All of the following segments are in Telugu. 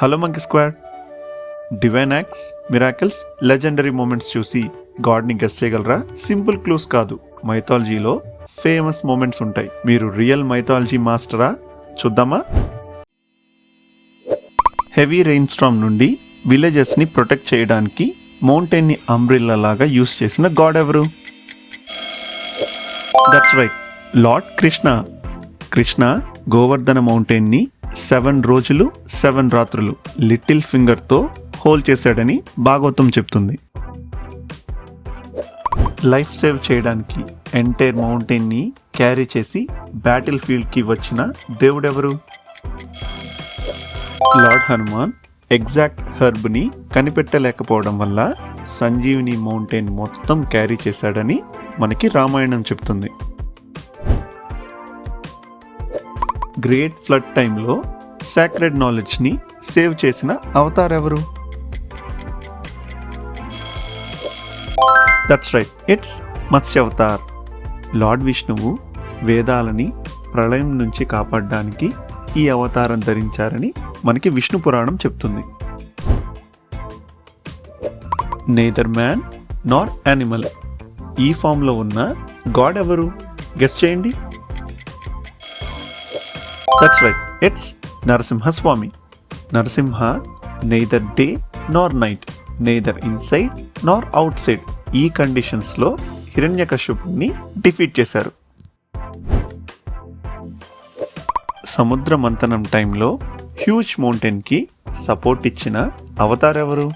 Hello monkey squad. Divine acts, miracles, legendary moments చూసి గాడ్ని గెస్ చేయగలరా? సింపుల్ క్లూస్ కాదు, మైథాలజీలో ఫేమస్ మూమెంట్స్ ఉంటాయి. మీరు రియల్ మైథాలజీ మాస్టరా? చూద్దామా? హెవీ రెయిన్ స్టార్మ్ నుండి విలేజెస్ని ప్రొటెక్ట్ చేయడానికి మౌంటైన్ని అంబ్రిల్లా లాగా యూస్ చేసిన గాడ్ ఎవరు? That's right, lord Krishna. Krishna Govardhana మౌంటైన్ని 7 రోజులు 7 రాత్రులు లిటిల్ ఫింగర్తో హోల్డ్ చేశాడని భాగవతం చెప్తుంది. లైఫ్ సేవ్ చేయడానికి ఎంటైర్ మౌంటైన్ని క్యారీ చేసి బ్యాటిల్ ఫీల్డ్కి వచ్చిన దేవుడెవరు? లార్డ్ హనుమాన్ ఎగ్జాక్ట్ హెర్బ్ని కనిపెట్టలేకపోవడం వల్ల సంజీవిని మౌంటైన్ మొత్తం క్యారీ చేశాడని మనకి రామాయణం చెప్తుంది. గ్రేట్ ఫ్లడ్ టైంలో సాక్రెడ్ నాలెడ్జ్ని సేవ్ చేసిన అవతార్ ఎవరు? దట్స్ రైట్, ఇట్స్ మత్స్య అవతార్. లార్డ్ విష్ణువు వేదాలని ప్రళయం నుంచి కాపాడడానికి ఈ అవతారం ధరించారని మనకి విష్ణు పురాణం చెప్తుంది. నేదర్ మ్యాన్ నార్ యానిమల్ ఈ ఫామ్లో ఉన్న గాడ్ ఎవరు? గెస్ చేయండి. That's right, it's Narasimhaswamy. Narasimha neither day Nar night, neither inside Nar out side ఈ కండిషన్స్లో హిరణ్యకశిపుని డిఫీట్ చేశారు. సముద్ర మంథనం టైంలో హ్యూజ్ మౌంటైన్కి సపోర్ట్ ఇచ్చిన అవతార్ ఎవరు?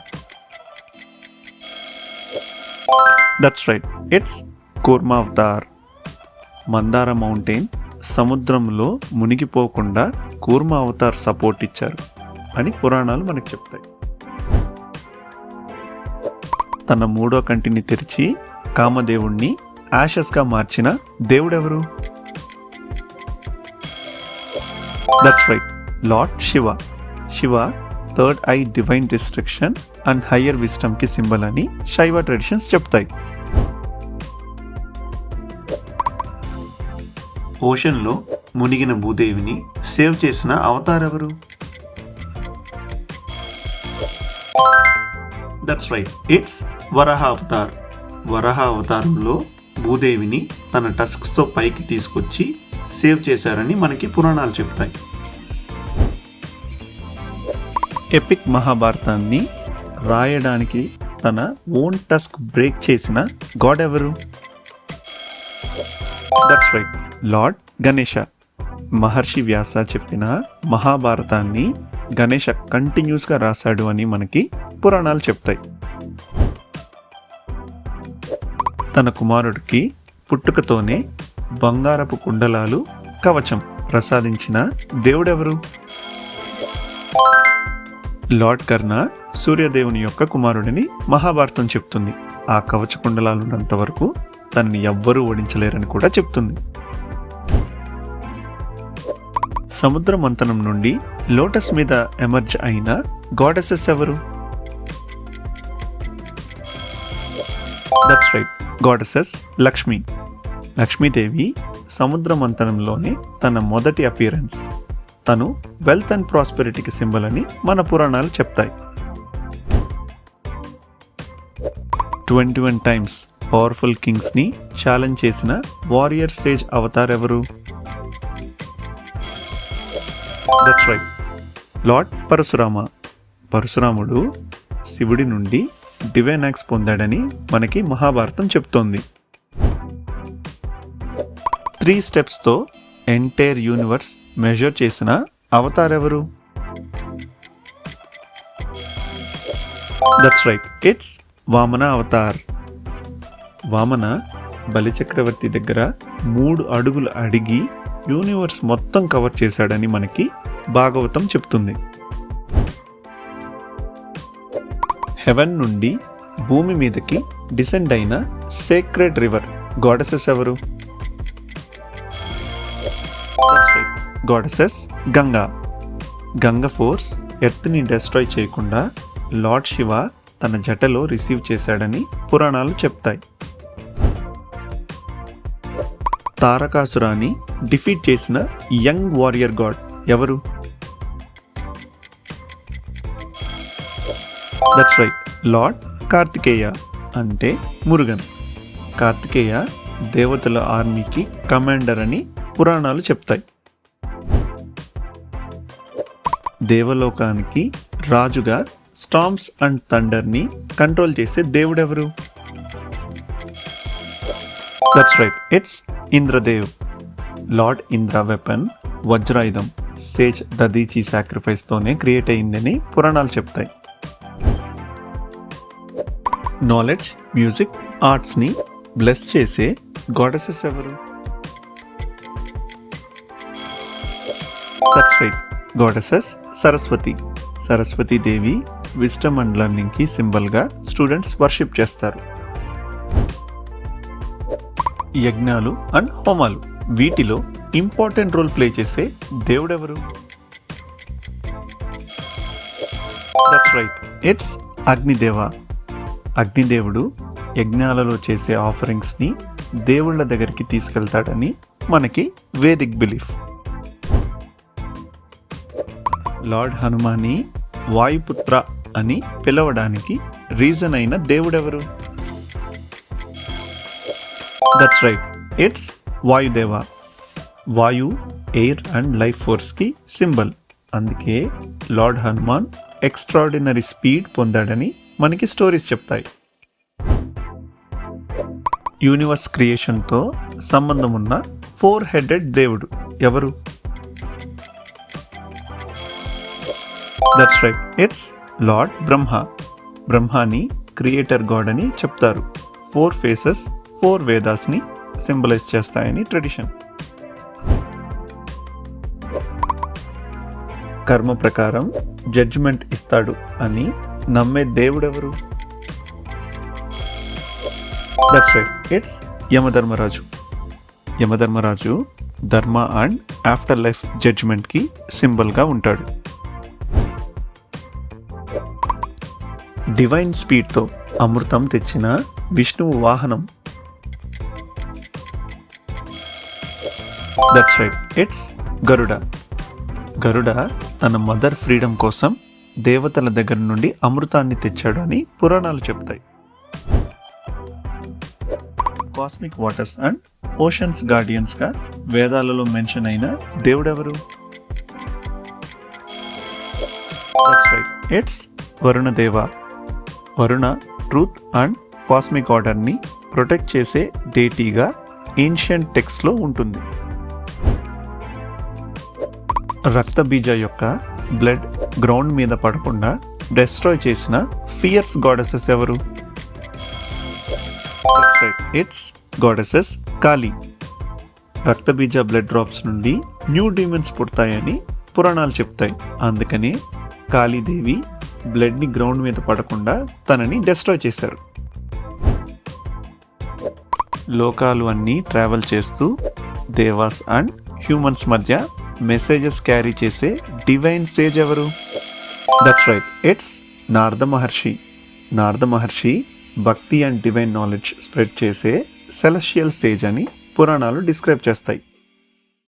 దట్స్ రైట్, ఇట్స్ కూర్మ అవతార్. మందార మౌంటైన్ సముద్రంలో మునిగిపోకుండా కూర్మ అవతార్ సపోర్ట్ ఇచ్చారు అని పురాణాలు మనకు చెప్తాయి. తన 3వ కంటిని తెరిచి కామదేవుణ్ణి యాషెస్గా మార్చిన దేవుడెవరు? That's right, lord Shiva. Shiva third eye divine destruction and higher విస్టమ్కి సింబల్ అని శైవ ట్రెడిషన్స్ చెప్తాయి. ఓషన్లో మునిగిన భూదేవిని సేవ్ చేసిన అవతార్ ఎవరు? That's right, it's Varaha avatar. Varaha అవతారంలో భూదేవిని తన టస్క్స్తో పైకి తీసుకొచ్చి సేవ్ చేశారని మనకి పురాణాలు చెప్తాయి. ఎపిక్ మహాభారతాన్ని రాయడానికి తన ఓన్ టస్క్ బ్రేక్ చేసిన గాడ్ ఎవరు? That's right, lord Ganesha. Maharshi Vyasa చెప్పిన మహాభారతాన్ని గణేష కంటిన్యూస్గా రాశాడు అని మనకి పురాణాలు చెప్తాయి. తన కుమారుడికి పుట్టుకతోనే బంగారపు కుండలాలు కవచం ప్రసాదించిన దేవుడెవరు? లార్డ్ కర్ణ సూర్యదేవుని యొక్క కుమారుడిని మహాభారతం చెప్తుంది. ఆ కవచ కుండలాలున్నంత వరకు తనని ఎవ్వరూ ఓడించలేరని కూడా చెప్తుంది. సముద్ర మంథనం నుండి లోటస్ మీద ఎమర్జ్ అయిన గాడెసెస్ ఎవరు? That's right, goddesses Lakshmi. Lakshmidevi సముద్ర మంథనంలోనే తన మొదటి అపియరెన్స్. తను వెల్త్ అండ్ ప్రాస్పెరిటీకి సింబల్ అని మన పురాణాలు చెప్తాయి. 21 టైమ్స్ పవర్ఫుల్ కింగ్స్ని ఛాలెంజ్ చేసిన వారియర్ సేజ్ అవతార్ ఎవరు? That's right, lord Parashurama. పరశురాముడు శివుడి నుండి డివైన్ యాక్స్ పొందాడని మనకి మహాభారతం చెప్తోంది. 3 స్టెప్స్తో ఎంటైర్ యూనివర్స్ మెజర్ చేసిన అవతార్ ఎవరు? That's right, it's Vamana avatar. Vamana Bali Chakravarti దగ్గర 3 అడుగులు అడిగి యూనివర్స్ మొత్తం కవర్ చేశాడని మనకి భాగవతం చెప్తుంది. హెవెన్ నుండి భూమి మీదకి డిసెండ్ అయిన సేక్రెడ్ రివర్ గాడెసెస్ ఎవరు? గాడెసెస్ గంగా. గంగ ఫోర్స్ ఎర్త్ని డెస్ట్రాయ్ చేయకుండా లార్డ్ శివ తన జటలో రిసీవ్ చేశాడని పురాణాలు చెప్తాయి. తారకాసురాన్ని డిఫీట్ చేసిన యంగ్ వారియర్ గాడ్ ఎవరు? That's right. లార్డ్ కార్తికేయ అంటే మురుగన్. కార్తికేయ దేవతల ఆర్మీకి కమాండర్ అని పురాణాలు చెప్తాయి. దేవలోకానికి రాజుగా స్టార్మ్స్ అండ్ థండర్ని కంట్రోల్ చేసే దేవుడెవరు? That's right, it's Indradev. Lord Indra weapon వజ్రాయుధం సేజ్ దదీచి సాక్రిఫైస్తోనే క్రియేట్ అయిందని పురాణాలు చెప్తాయి. నాలెడ్జ్, మ్యూజిక్, ఆర్ట్స్ని బ్లెస్ చేసే గాడెసెస్ ఎవరు? That's right, goddesses Saraswati. Saraswati Devi wisdom and లెర్నింగ్కి సింబల్గా స్టూడెంట్స్ వర్షిప్ చేస్తారు. యజ్ఞాలు అండ్ హోమాలు, వీటిలో ఇంపార్టెంట్ రోల్ ప్లే చేసే దేవుడెవరు? That's right, it's Agnideva. అగ్నిదేవుడు యజ్ఞాలలో చేసే ఆఫరింగ్స్ని దేవుళ్ళ దగ్గరికి తీసుకెళ్తాడని మనకి వేదిక్ బిలీఫ్. లార్డ్ హనుమాన్ని వాయుపుత్ర అని పిలవడానికి రీజన్ అయిన దేవుడెవరు? That's right, it's Vayudeva. Vayu, air and life ఫోర్స్కి సింబల్. అందుకే లార్డ్ హనుమాన్ ఎక్స్ట్రాడినరీ స్పీడ్ పొందాడని మనకి స్టోరీస్ చెప్తాయి. యూనివర్స్ క్రియేషన్తో సంబంధం ఉన్న 4-headed దేవుడు ఎవరు? That's right, it's lord Brahma. బ్రహ్మాని క్రియేటర్ గాడ్ అని చెప్తారు. 4 faces 4 వేదాస్ని సింబలైజ్ చేస్తాయని ట్రెడిషన్. కర్మ ప్రకారం జడ్జిమెంట్ ఇస్తాడు అని నమ్మే దేవుడెవరు? That's right, it's Yamadharmaraju. Yamadharmaraju dharma and afterlife జడ్జిమెంట్కి సింబల్గా ఉంటాడు. డివైన్ స్పీడ్తో అమృతం తెచ్చిన విష్ణువు వాహనం? That's right, it's Garuda. Garuda తన మదర్ ఫ్రీడమ్ కోసం దేవతల దగ్గర నుండి అమృతాన్ని తెచ్చాడు అని పురాణాలు చెప్తాయి. కాస్మిక్ వాటర్స్ అండ్ ఓషన్స్ గార్డియన్స్గా వేదాలలో మెన్షన్ అయిన దేవుడెవరు? That's right, it's Varunadeva. Varuna truth and cosmic ఆర్డర్ని ప్రొటెక్ట్ చేసే డేటీగా ఏన్షియంట్ టెక్స్ట్లో ఉంటుంది. రక్తబీజ యొక్క బ్లడ్ గ్రౌండ్ మీద పడకుండా డెస్ట్రాయ్ చేసిన ఫియర్స్ గాడెసెస్ ఎవరు? It's goddesses Kali. Raktabija blood drops నుండి న్యూ డీమన్స్ పుడతాయని పురాణాలు చెప్తాయి. అందుకనే కాళీదేవి బ్లడ్ని గ్రౌండ్ మీద పడకుండా తనని డెస్ట్రాయ్ చేశారు. లోకాలు అన్నీ ట్రావెల్ చేస్తూ దేవాస్ అండ్ హ్యూమన్స్ మధ్య మెసేజెస్ క్యారీ చేసే డివైన్ సేజ్ ఎవరు? దట్స్ రైట్, ఇట్స్ నారద మహర్షి. నారద మహర్షి భక్తి అండ్ డివైన్ నాలెడ్జ్ స్ప్రెడ్ చేసే సెలెస్టియల్ సేజ్ అని పురాణాలు డిస్క్రైబ్ చేస్తాయి.